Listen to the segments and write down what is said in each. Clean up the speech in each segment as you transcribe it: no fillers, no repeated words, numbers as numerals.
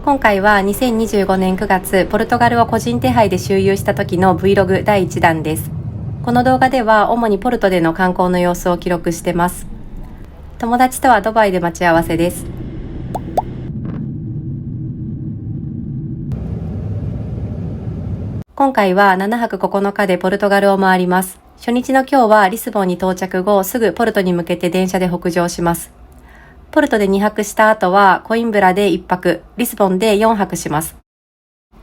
今回は2025年9月、ポルトガルを個人手配で周遊した時の Vlog 第1弾です。この動画では主にポルトでの観光の様子を記録してます。友達とはドバイで待ち合わせです。今回は7泊9日でポルトガルを回ります。初日の今日はリスボンに到着後、すぐポルトに向けて電車で北上します。ポルトで2泊した後はコインブラで1泊、リスボンで4泊します。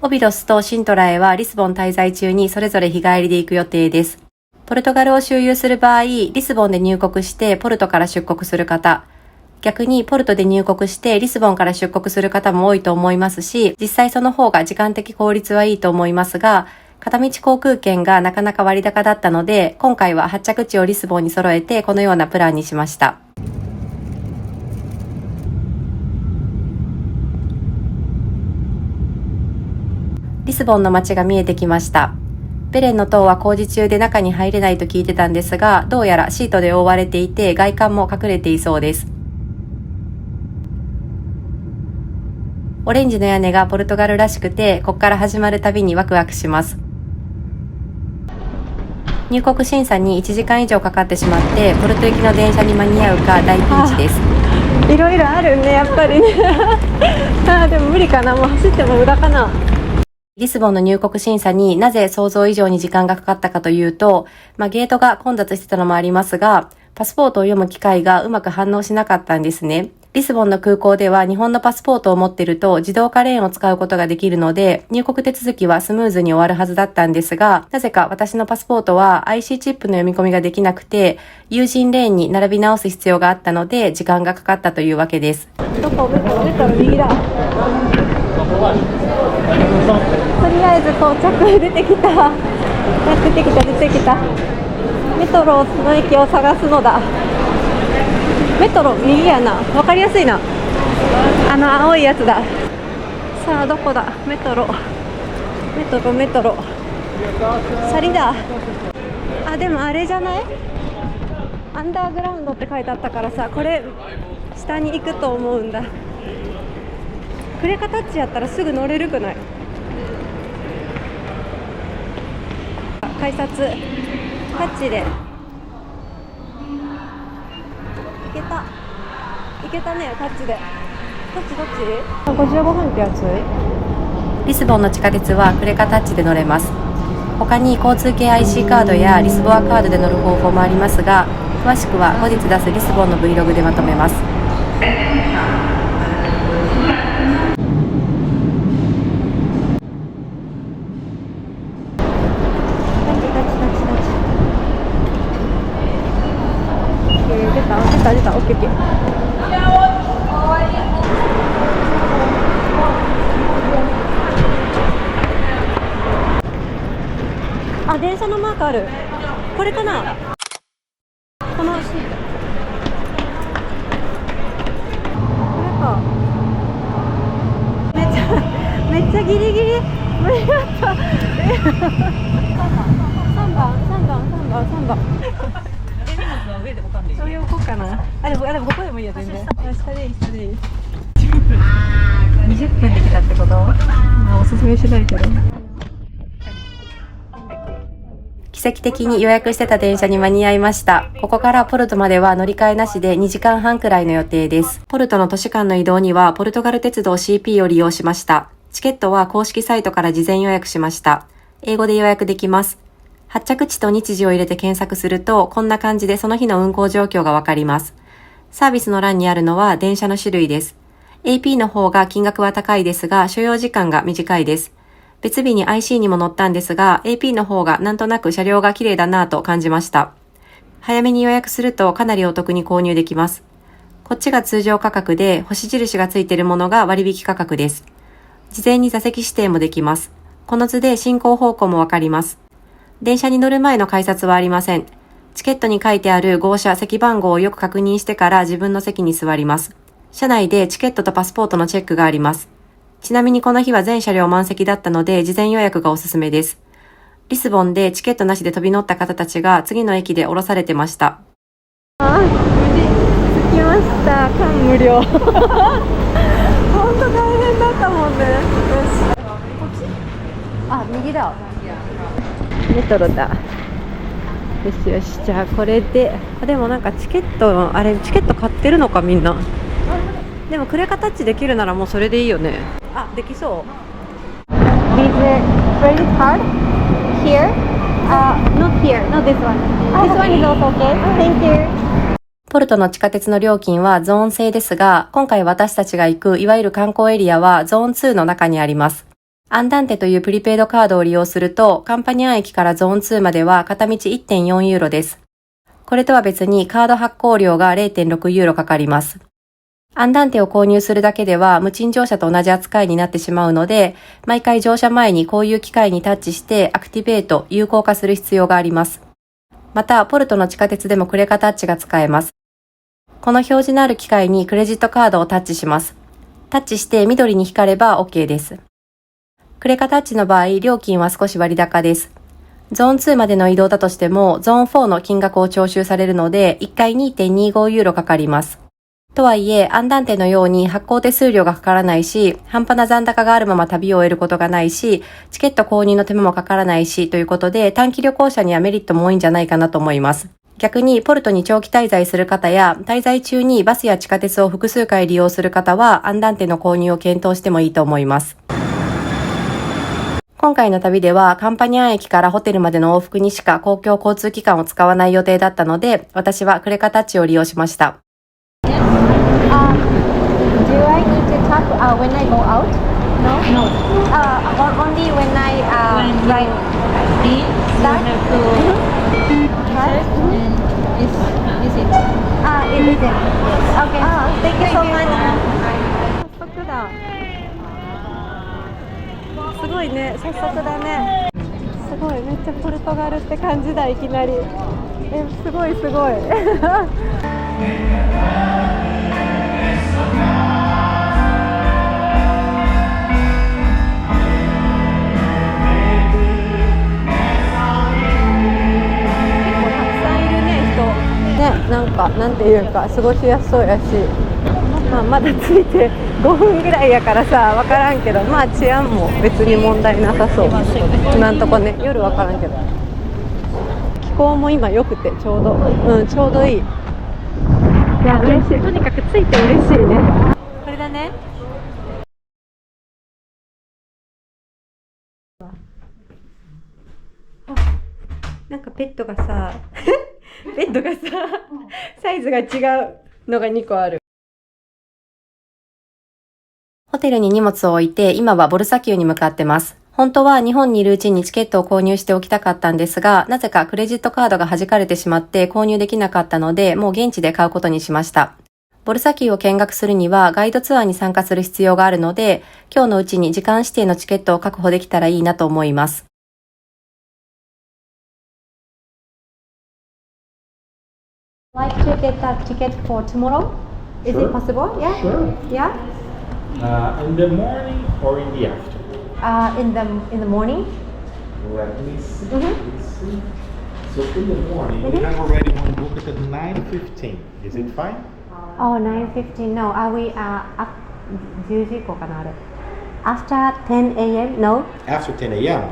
オビドスとシントラへはリスボン滞在中にそれぞれ日帰りで行く予定です。ポルトガルを周遊する場合、リスボンで入国してポルトから出国する方、逆にポルトで入国してリスボンから出国する方も多いと思いますし、実際その方が時間的効率はいいと思いますが、片道航空券がなかなか割高だったので、今回は発着地をリスボンに揃えてこのようなプランにしました。リスボンの街が見えてきました。ベレンの塔は工事中で中に入れないと聞いてたんですが、どうやらシートで覆われていて外観も隠れていそうです。オレンジの屋根がポルトガルらしくて、ここから始まるたびにワクワクします。入国審査に1時間以上かかってしまって、ポルト行きの電車に間に合うか大ピンチです。いろいろあるね、やっぱりねでも無理かな、もう走っても無駄かな。リスボンの入国審査になぜ想像以上に時間がかかったかというと、ゲートが混雑してたのもありますが、パスポートを読む機械がうまく反応しなかったんですね。リスボンの空港では日本のパスポートを持っていると自動化レーンを使うことができるので、入国手続きはスムーズに終わるはずだったんですが、なぜか私のパスポートは IC チップの読み込みができなくて、有人レーンに並び直す必要があったので、時間がかかったというわけです。どこ出たら右だ。とりあえず到着、出てきた。メトロの駅を探すのだ。メトロ右やな、わかりやすいな。青いやつだ。さあどこだ。メトロシャリだ。でもあれじゃない、アンダーグラウンドって書いてあったからさ、これ下に行くと思うんだ。クレカタッチやったらすぐ乗れるくない？改札タッチでいけたね。タッチでどっち55分ってやつ。リスボンの地下鉄はクレカタッチで乗れます。他に交通系 IC カードやリスボアカードで乗る方法もありますが、詳しくは後日出すリスボンの Vlog でまとめます。出た、オッケー。電車のマークある。これかな。このシート。これか。めっちゃギリギリ。無理だった。3番。そういうこうかな。でもここでもいいや、全然。下でいい。20分できたってこと？おすすめしないけど。奇跡的に予約してた電車に間に合いました。ここからポルトまでは乗り換えなしで2時間半くらいの予定です。ポルトの都市間の移動にはポルトガル鉄道 CP を利用しました。チケットは公式サイトから事前予約しました。英語で予約できます。発着地と日時を入れて検索すると、こんな感じでその日の運行状況がわかります。サービスの欄にあるのは電車の種類です。AP の方が金額は高いですが、所要時間が短いです。別日に IC にも乗ったんですが、AP の方がなんとなく車両が綺麗だなぁと感じました。早めに予約するとかなりお得に購入できます。こっちが通常価格で、星印がついているものが割引価格です。事前に座席指定もできます。この図で進行方向もわかります。電車に乗る前の改札はありません。チケットに書いてある号車、席番号をよく確認してから自分の席に座ります。車内でチケットとパスポートのチェックがあります。ちなみにこの日は全車両満席だったので事前予約がおすすめです。リスボンでチケットなしで飛び乗った方たちが次の駅で降ろされてました。無事着きました。感無量。本当大変だ。だったもんね。よし。こっち？あ、右だ。メトロだ。よしよし、じゃあこれで。でもなんかチケット買ってるのかみんな。でもクレカタッチできるならもうそれでいいよね。あ、できそう。Visa credit card here? Not here, not this one. This one is also okay. Thank you. ポルトの地下鉄の料金はゾーン制ですが、今回私たちが行くいわゆる観光エリアはゾーン2の中にあります。アンダンテというプリペイドカードを利用すると、カンパニアン駅からゾーン2までは片道 1.4 ユーロです。これとは別にカード発行料が 0.6 ユーロかかります。アンダンテを購入するだけでは無賃乗車と同じ扱いになってしまうので、毎回乗車前にこういう機械にタッチしてアクティベート、有効化する必要があります。また、ポルトの地下鉄でもクレカタッチが使えます。この表示のある機械にクレジットカードをタッチします。タッチして緑に光れば OK です。クレカタッチの場合、料金は少し割高です。ゾーン2までの移動だとしても、ゾーン4の金額を徴収されるので、1回 2.25 ユーロかかります。とはいえ、アンダンテのように発行手数料がかからないし、半端な残高があるまま旅を終えることがないし、チケット購入の手間もかからないし、ということで短期旅行者にはメリットも多いんじゃないかなと思います。逆に、ポルトに長期滞在する方や、滞在中にバスや地下鉄を複数回利用する方は、アンダンテの購入を検討してもいいと思います。今回の旅では、カンパニアン駅からホテルまでの往復にしか公共交通機関を使わない予定だったので、私はクレカタッチを利用しました。Do I need to tap when I go out? No? No. Only when I like start? Is it? It isn't. Okay. Thank you so much. 早速だ。すごいね、早速だね。すごい、めっちゃポルトガルって感じだ、いきなり。すごいすごい。なんていうか過ごしやすそうやし、まだついて5分ぐらいやからさ分からんけど、治安も別に問題なさそう。今んとこね、夜分からんけど気候も今良くてちょうど、ちょうどいい。いや嬉しい、とにかくついて嬉しいね。これだね。なんかペットがさサイズが違うのが2個ある。ホテルに荷物を置いて、今はボルサキューに向かってます。本当は日本にいるうちにチケットを購入しておきたかったんですが、なぜかクレジットカードが弾かれてしまって購入できなかったので、もう現地で買うことにしました。ボルサキューを見学するにはガイドツアーに参加する必要があるので、今日のうちに時間指定のチケットを確保できたらいいなと思います。Like to get that ticket for tomorrow? Is it possible? Yeah. Sure. Yeah. In the morning or in the afternoon? In the morning. Let me see. Mhm. Let's see. So in the morning, we have already one booked at 9:15. Is it fine? Oh, 9:15. No. Are we up 10時以降かなあれ。After 10 a.m. No. After 10 a.m.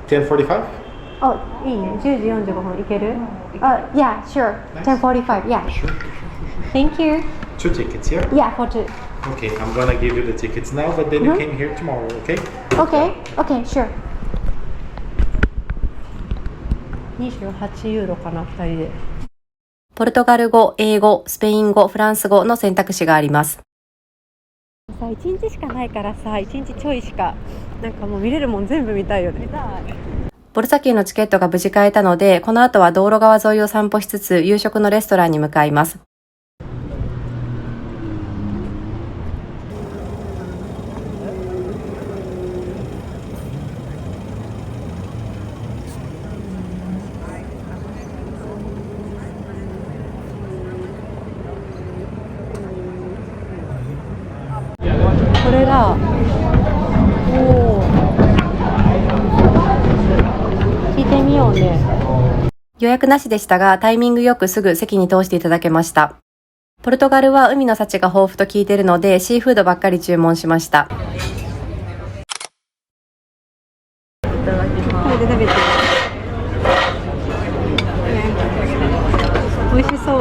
10:45? いいね。10時45分いける？Yeah, sure. 10:45. Yeah. Sure. Thank you. 2 tickets, yeah? Yeah, for two. Okay, I'm gonna give you the tickets now, but then you came here tomorrow, okay? Okay, sure. 28ユーロかな、2人で。ポルトガル語、英語、スペイン語、フランス語の選択肢があります。1日しかないからさ、1日ちょいしか、なんかもう見れるもん全部見たいよね。ボルサキューのチケットが無事買えたので、この後は道路側沿いを散歩しつつ、夕食のレストランに向かいます。これだ。聞いてみようね。予約なしでしたが、タイミングよくすぐ席に通していただけました。ポルトガルは海の幸が豊富と聞いているので、シーフードばっかり注文しました。これで食べてる。美味しそう。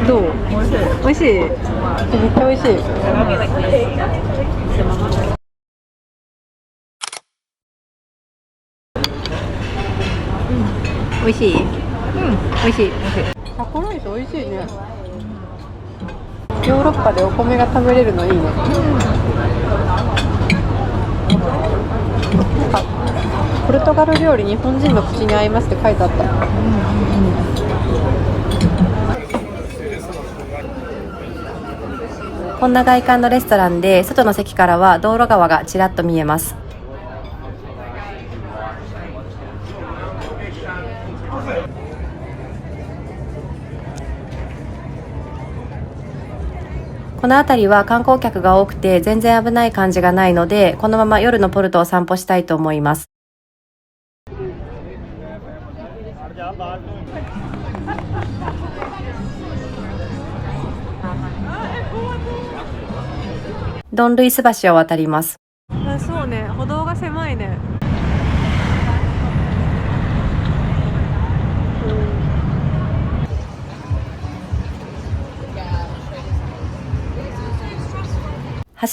どう？美味しい？めっちゃ美味しい。美味しい？美味しい。タコライス美味しいね。ヨーロッパでお米が食べれるのいいね。なんかポルトガル料理日本人の口に合いますって書いてあった。こんな外観のレストランで、外の席からは道路川がちらっと見えます。この辺りは観光客が多くて全然危ない感じがないので、このまま夜のポルトを散歩したいと思います。ドン・ルイス橋を渡ります。そうね、歩道が狭いね。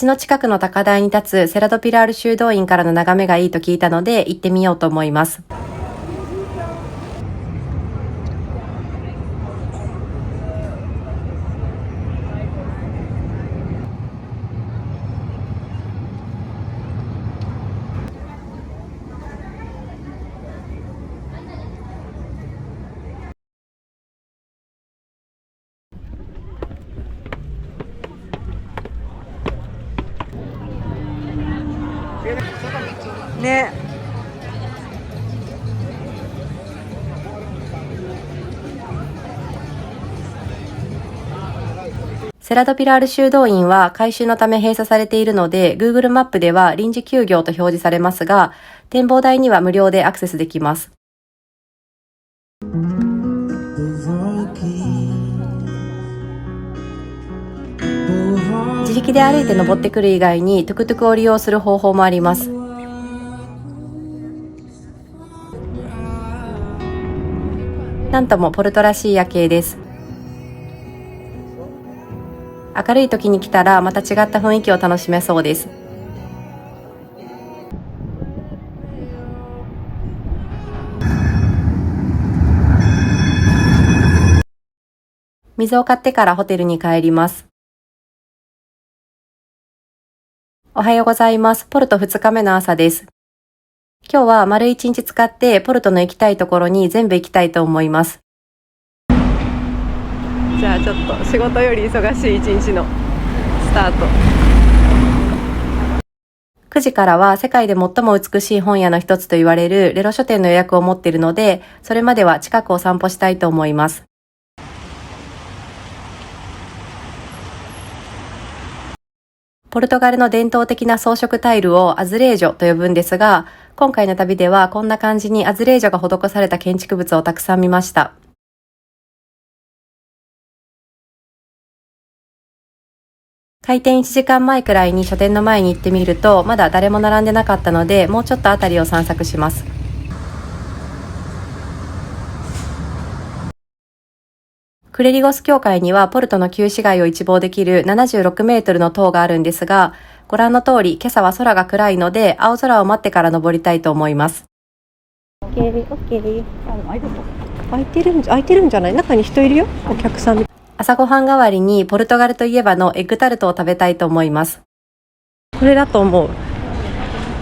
橋の近くの高台に立つセラドピラール修道院からの眺めがいいと聞いたので行ってみようと思います。ね。セラドピラール修道院は改修のため閉鎖されているので、Google マップでは臨時休業と表示されますが、展望台には無料でアクセスできます。自力で歩いて登ってくる以外にトゥクトゥクを利用する方法もあります。なんともポルトらしい夜景です。明るい時に来たらまた違った雰囲気を楽しめそうです。水を買ってからホテルに帰ります。おはようございます。ポルト2日目の朝です。今日は丸1日使ってポルトの行きたいところに全部行きたいと思います。じゃあちょっと仕事より忙しい一日のスタート。9時からは世界で最も美しい本屋の一つと言われるレロ書店の予約を持っているので、それまでは近くを散歩したいと思います。ポルトガルの伝統的な装飾タイルをアズレージョと呼ぶんですが、今回の旅ではこんな感じにアズレージョが施された建築物をたくさん見ました。開店1時間前くらいに書店の前に行ってみると、まだ誰も並んでなかったので、もうちょっとあたりを散策します。クレリゴス教会にはポルトの旧市街を一望できる76メートルの塔があるんですが、ご覧の通り今朝は空が暗いので青空を待ってから登りたいと思います。空いてるんじゃない？中に人いるよ、お客さん。朝ごはん代わりにポルトガルといえばのエッグタルトを食べたいと思います。これだと思う。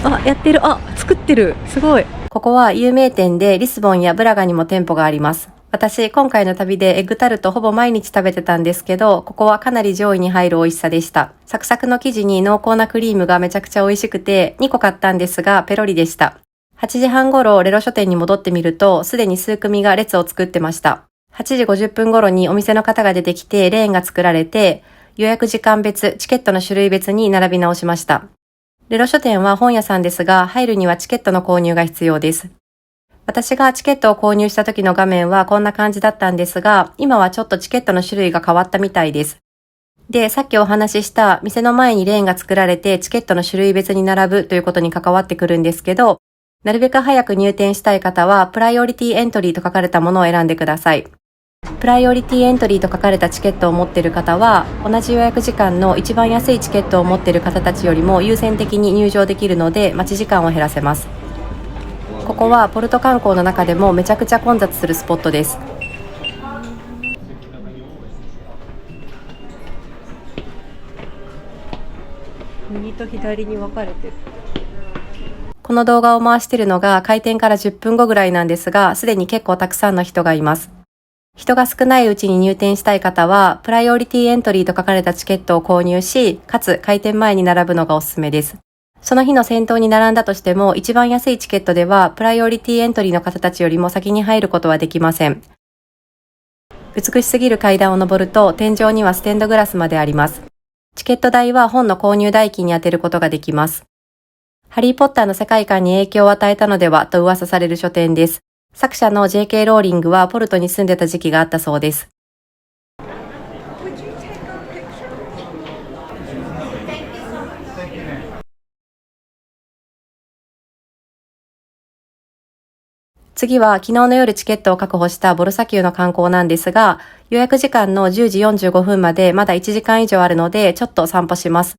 あ、やってる。あ、作ってる。すごい。ここは有名店でリスボンやブラガにも店舗があります。私、今回の旅でエッグタルトほぼ毎日食べてたんですけど、ここはかなり上位に入る美味しさでした。サクサクの生地に濃厚なクリームがめちゃくちゃ美味しくて、2個買ったんですが、ペロリでした。8時半頃、レロ書店に戻ってみると、すでに数組が列を作ってました。8時50分頃にお店の方が出てきて、レーンが作られて、予約時間別、チケットの種類別に並び直しました。レロ書店は本屋さんですが、入るにはチケットの購入が必要です。私がチケットを購入した時の画面はこんな感じだったんですが、今はちょっとチケットの種類が変わったみたいです。で、さっきお話しした店の前にレーンが作られてチケットの種類別に並ぶということに関わってくるんですけど、なるべく早く入店したい方はプライオリティエントリーと書かれたものを選んでください。プライオリティエントリーと書かれたチケットを持っている方は、同じ予約時間の一番安いチケットを持っている方たちよりも優先的に入場できるので待ち時間を減らせます。ここはポルト観光の中でもめちゃくちゃ混雑するスポットです。右と左に分かれてる。この動画を回しているのが開店から10分後ぐらいなんですが、すでに結構たくさんの人がいます。人が少ないうちに入店したい方は、プライオリティエントリーと書かれたチケットを購入し、かつ開店前に並ぶのがおすすめです。その日の先頭に並んだとしても、一番安いチケットでは、プライオリティエントリーの方たちよりも先に入ることはできません。美しすぎる階段を登ると、天井にはステンドグラスまであります。チケット代は本の購入代金に充てることができます。ハリーポッターの世界観に影響を与えたのではと噂される書店です。作者の J.K. ローリングはポルトに住んでた時期があったそうです。次は昨日の夜チケットを確保したボルサキューの観光なんですが、予約時間の10時45分までまだ1時間以上あるのでちょっと散歩します。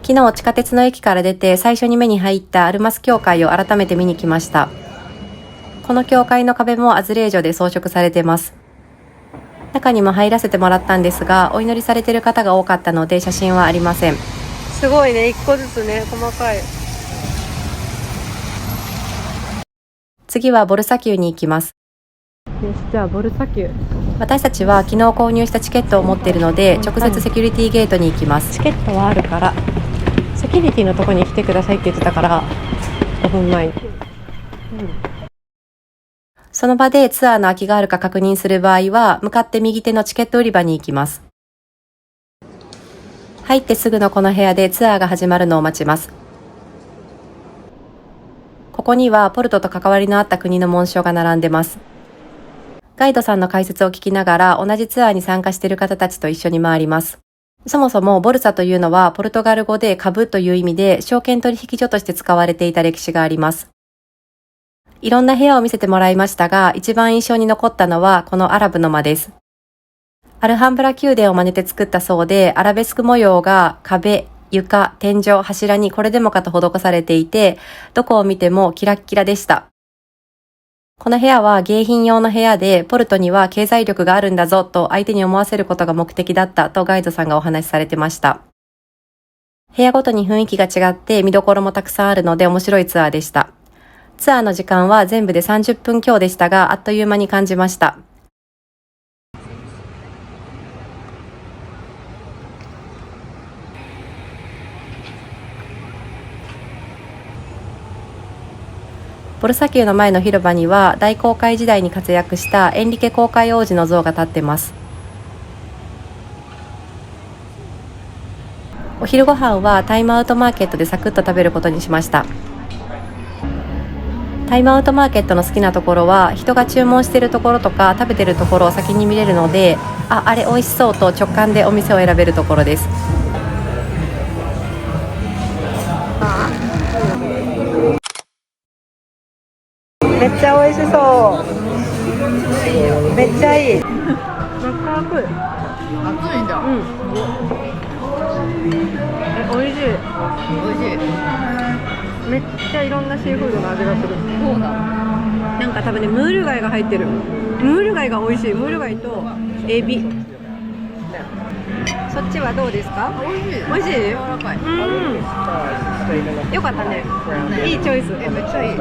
昨日地下鉄の駅から出て最初に目に入ったアルマス教会を改めて見に来ました。この教会の壁もアズレージョで装飾されてます。中にも入らせてもらったんですが、お祈りされている方が多かったので写真はありません。すごいね、一個ずつね、細かい。次はボルサキューに行きます。よし、じゃあボルサキュー。私たちは昨日購入したチケットを持っているので、直接セキュリティゲートに行きます。チケットはあるから、セキュリティのとこに来てくださいって言ってたから、5分前に。その場でツアーの空きがあるか確認する場合は、向かって右手のチケット売り場に行きます。入ってすぐのこの部屋でツアーが始まるのを待ちます。ここにはポルトと関わりのあった国の紋章が並んでます。ガイドさんの解説を聞きながら同じツアーに参加している方たちと一緒に回ります。そもそもボルサというのはポルトガル語で株という意味で証券取引所として使われていた歴史があります。いろんな部屋を見せてもらいましたが、一番印象に残ったのはこのアラブの間です。アルハンブラ宮殿を真似て作ったそうで、アラベスク模様が壁、床、天井、柱にこれでもかと施されていて、どこを見てもキラッキラでした。この部屋は迎賓用の部屋で、ポルトには経済力があるんだぞと相手に思わせることが目的だったとガイドさんがお話しされてました。部屋ごとに雰囲気が違って見どころもたくさんあるので面白いツアーでした。ツアーの時間は全部で30分強でしたが、あっという間に感じました。ボルサキューの前の広場には大航海時代に活躍したエンリケ航海王子の像が立ってます。お昼ご飯はタイムアウトマーケットでサクッと食べることにしました。タイムアウトマーケットの好きなところは人が注文しているところとか食べてるところを先に見れるので、あれ美味しそうと直感でお店を選べるところです。めっちゃ美味しそう。めっちゃいい。めっちゃ熱い。熱いんだ。美味しい。美味しい。めっちゃいろんなシーフードの味がする。そうだ。なんか多分ね、ムール貝が入ってる。ムール貝が美味しい。ムール貝とエビ。そっちはどうですか？美味しい。美味しい？柔らかい。よかったね。いいチョイス。めっちゃいい。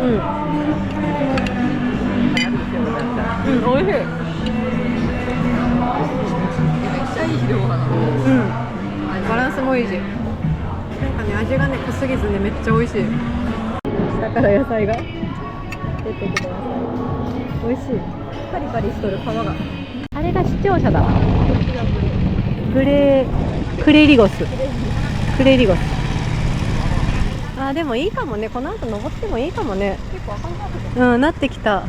美味しい。めっちゃいい量だな。バランスもいいし。なんかね、味がね、濃すぎずね、めっちゃ美味しい。下から野菜が出てくる。美味しい。パリパリしとる皮が。あれが視聴者だ。クレリゴス。あ、でもいいかもね。この後登ってもいいかもね。結構赤くなってきた。なってきた。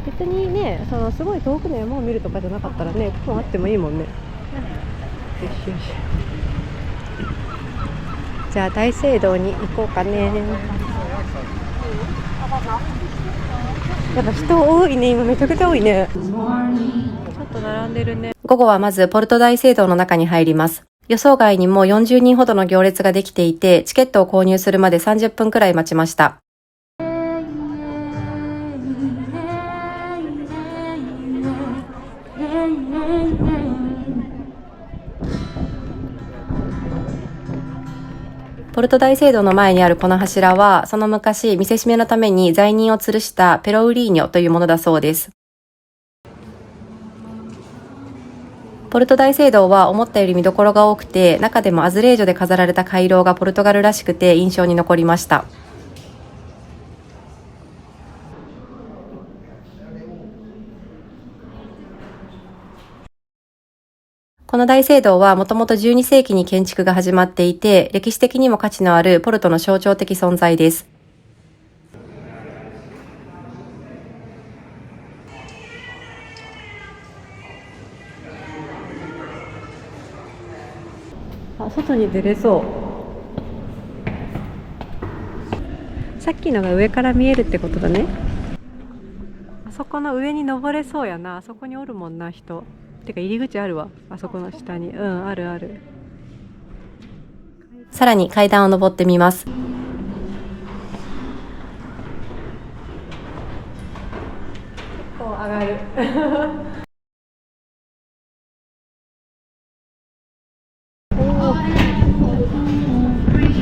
別にね、すごい遠くの山を見るとかじゃなかったらね、ここあってもいいもんね。よしよし。じゃあ大聖堂に行こうかね。やっぱ人多いね。今めちゃくちゃ多いね。ちょっと並んでるね。午後はまずポルト大聖堂の中に入ります。予想外にも40人ほどの行列ができていて、チケットを購入するまで30分くらい待ちました。ポルト大聖堂の前にあるこの柱は、その昔見せしめのために罪人を吊るしたペロウリーニョというものだそうです。ポルト大聖堂は思ったより見どころが多くて、中でもアズレージョで飾られた回廊がポルトガルらしくて印象に残りました。この大聖堂はもともと12世紀に建築が始まっていて、歴史的にも価値のあるポルトの象徴的存在です。外に出れそう。さっきのが上から見えるってことだね。あそこの上に登れそうやな。あそこにおるもんな、人。てか入り口あるわ、あそこの下に。あるある。さらに階段を登ってみます。結構上がる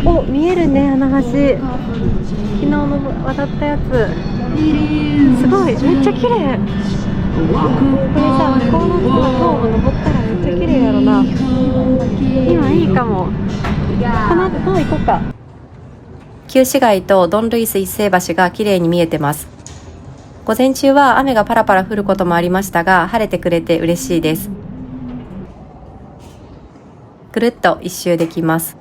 お、見えるね、あの橋。昨日の渡ったやつ。すごい、めっちゃ綺麗。これさ、向こうの塔も登ったらめっちゃ綺麗やろな。今いいかも。この後塔行こうか。旧市街とドン・ルイス一世橋が綺麗に見えてます。午前中は雨がパラパラ降ることもありましたが、晴れてくれて嬉しいです。ぐるっと一周できます。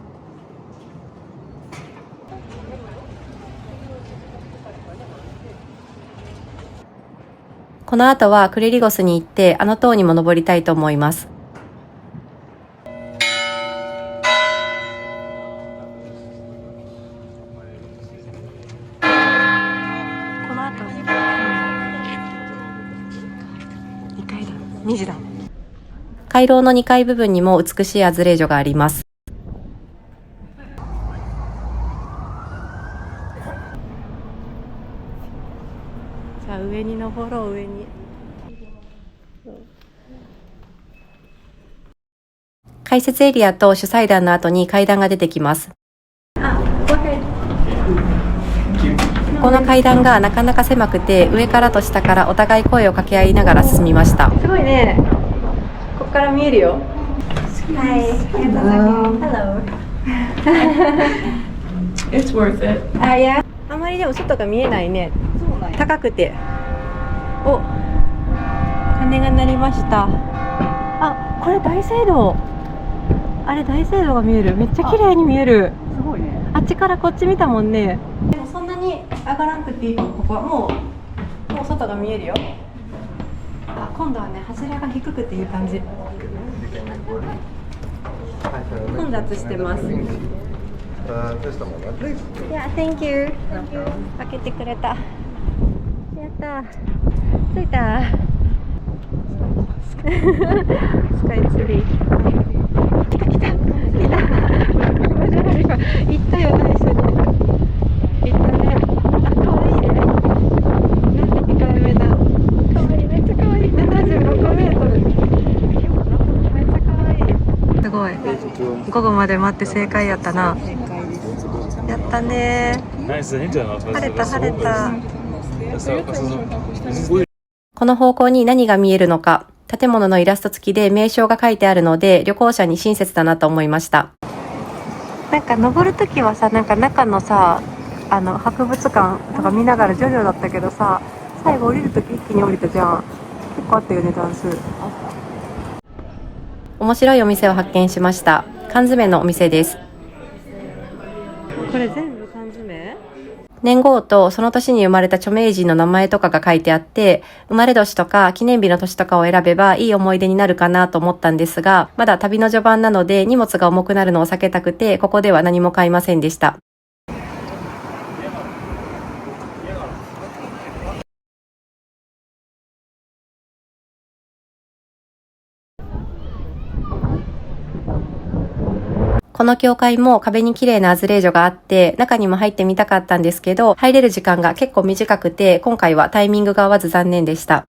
この後はクレリゴスに行ってあの塔にも登りたいと思います。この後2階だ。2時だ。回廊の2階部分にも美しいアズレージョがあります。じゃあ上に登ろう。上に。解説エリアと主祭壇の後に階段が出てきます。この階段がなかなか狭くて、上からと下からお互い声を掛け合いながら進みました。すごいね。ここから見えるよ。Hi. Hello. It's worth it. いや、あまりでも外が見えないね。高くて。お、鐘が鳴りました。あ、これ大聖堂。あれ大聖堂が見える。めっちゃ綺麗に見える。すごいね。あっちからこっち見たもんね。でもそんなに上がらなくていいかも。ここはもう外が見えるよ。あ、今度はね、柱が低くていい感じ。混雑してます。いや、Thank you。開けてくれた。やった着いたスカイツリー。来た行ったよね、一緒に。行ったね。あ、かわいいね。なんで2回目だ。かわいい、めっちゃかわいい。76メートル。めっちゃかわいい。すごい。午後まで待って正解やったな。やったね。晴れた晴れた。この方向に何が見えるのか、建物のイラスト付きで名称が書いてあるので、旅行者に親切だなと思いました。なんか登るときはさ、なんか中のさ、博物館とか見ながらジョジョだったけどさ、最後降りるとき一気に降りたじゃん。結構あったよね、段数。面白いお店を発見しました。缶詰のお店です。これ全部缶詰？年号とその年に生まれた著名人の名前とかが書いてあって、生まれ年とか記念日の年とかを選べばいい思い出になるかなと思ったんですが、まだ旅の序盤なので荷物が重くなるのを避けたくて、ここでは何も買いませんでした。この教会も壁に綺麗なアズレージョがあって、中にも入ってみたかったんですけど、入れる時間が結構短くて、今回はタイミングが合わず残念でした。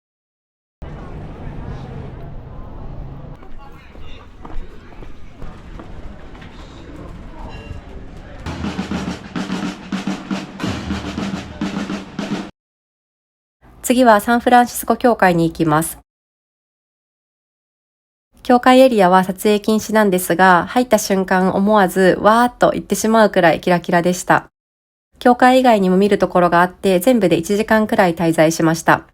次はサンフランシスコ教会に行きます。教会エリアは撮影禁止なんですが、入った瞬間思わずわーっと言ってしまうくらいキラキラでした。教会以外にも見るところがあって、全部で1時間くらい滞在しました。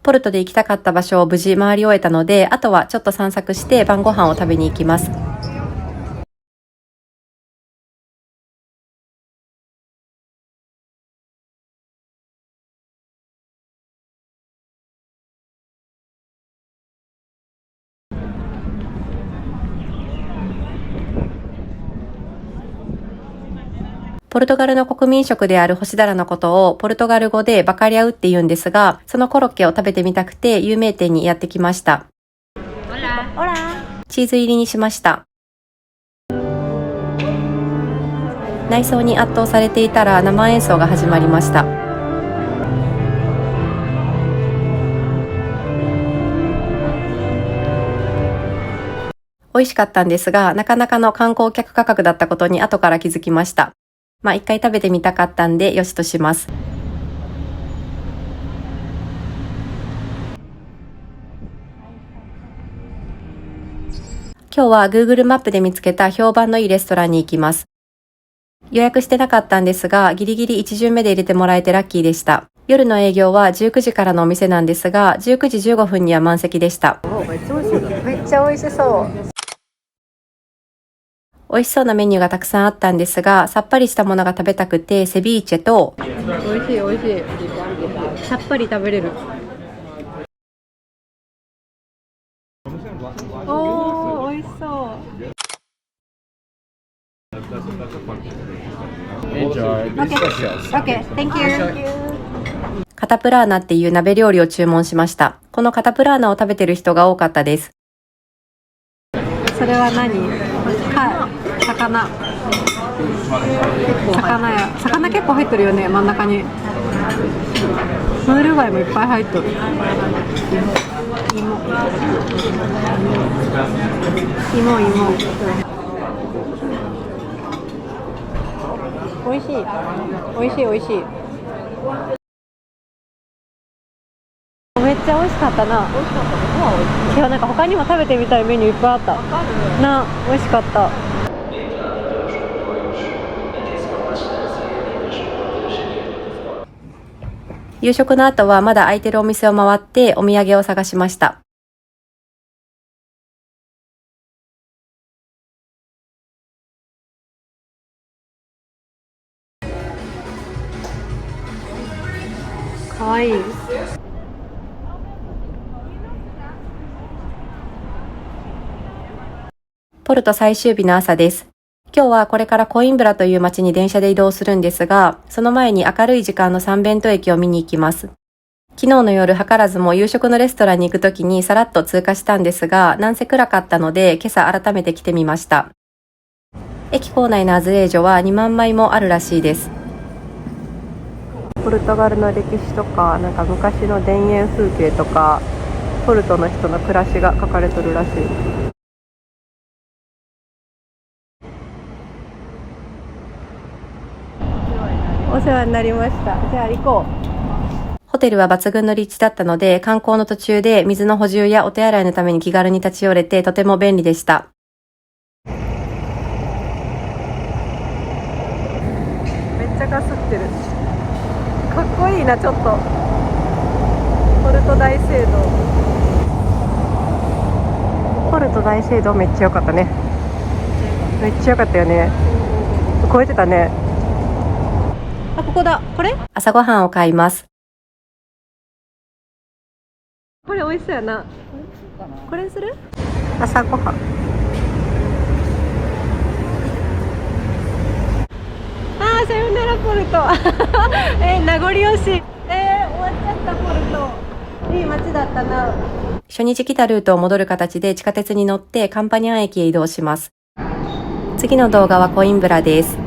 ポルトで行きたかった場所を無事回り終えたので、あとはちょっと散策して晩ご飯を食べに行きます。ポルトガルの国民食である干しダラのことをポルトガル語でバカリャウって言うんですが、そのコロッケを食べてみたくて有名店にやってきました。チーズ入りにしました。内装に圧倒されていたら生演奏が始まりました。美味しかったんですが、なかなかの観光客価格だったことに後から気づきました。一回食べてみたかったんでよしとします。今日は Google マップで見つけた評判のいいレストランに行きます。予約してなかったんですが、ギリギリ1巡目で入れてもらえてラッキーでした。夜の営業は19時からのお店なんですが、19時15分には満席でした。めっちゃ美味しそうだ。めっちゃ美味しそう。美味しそうなメニューがたくさんあったんですが、さっぱりしたものが食べたくてセビーチェと、美味しい美味しい。さっぱり食べれる。おー、美味しそう。Okay, thank you. カタプラーナっていう鍋料理を注文しました。このカタプラーナを食べてる人が多かったです。それは何？魚。魚結構入ってるよね、真ん中に。ムール貝もいっぱい入ってる。芋。美味しい。めっちゃ美味しかったな。いや、なんか他にも食べてみたいメニューいっぱいあったな。美味しかった。夕食の後はまだ空いてるお店を回ってお土産を探しました。かわいい。ポルト最終日の朝です。今日はこれからコインブラという街に電車で移動するんですが、その前に明るい時間のサンベント駅を見に行きます。昨日の夜図らずも夕食のレストランに行くときにさらっと通過したんですが、なんせ暗かったので今朝改めて来てみました。駅構内のアズレージョは2万枚もあるらしいです。ポルトガルの歴史とか、なんか昔の田園風景とか、ポルトの人の暮らしが書かれてるらしい。お世話になりました。じゃあ行こう。ホテルは抜群の立地だったので、観光の途中で水の補充やお手洗いのために気軽に立ち寄れてとても便利でした。めっちゃかすってる。かっこいいな、ちょっと。ポルト大聖堂。ポルト大聖堂めっちゃ良かったね。めっちゃ良かったよね。超えてたね。あ、ここだ。これ朝ごはんを買います。これ美味しそうやな。これにする？朝ごはん。あー、さよならポルト。名残惜しい。終わっちゃったポルト。いい街だったな。初日来たルートを戻る形で地下鉄に乗ってカンパニャン駅へ移動します。次の動画はコインブラです。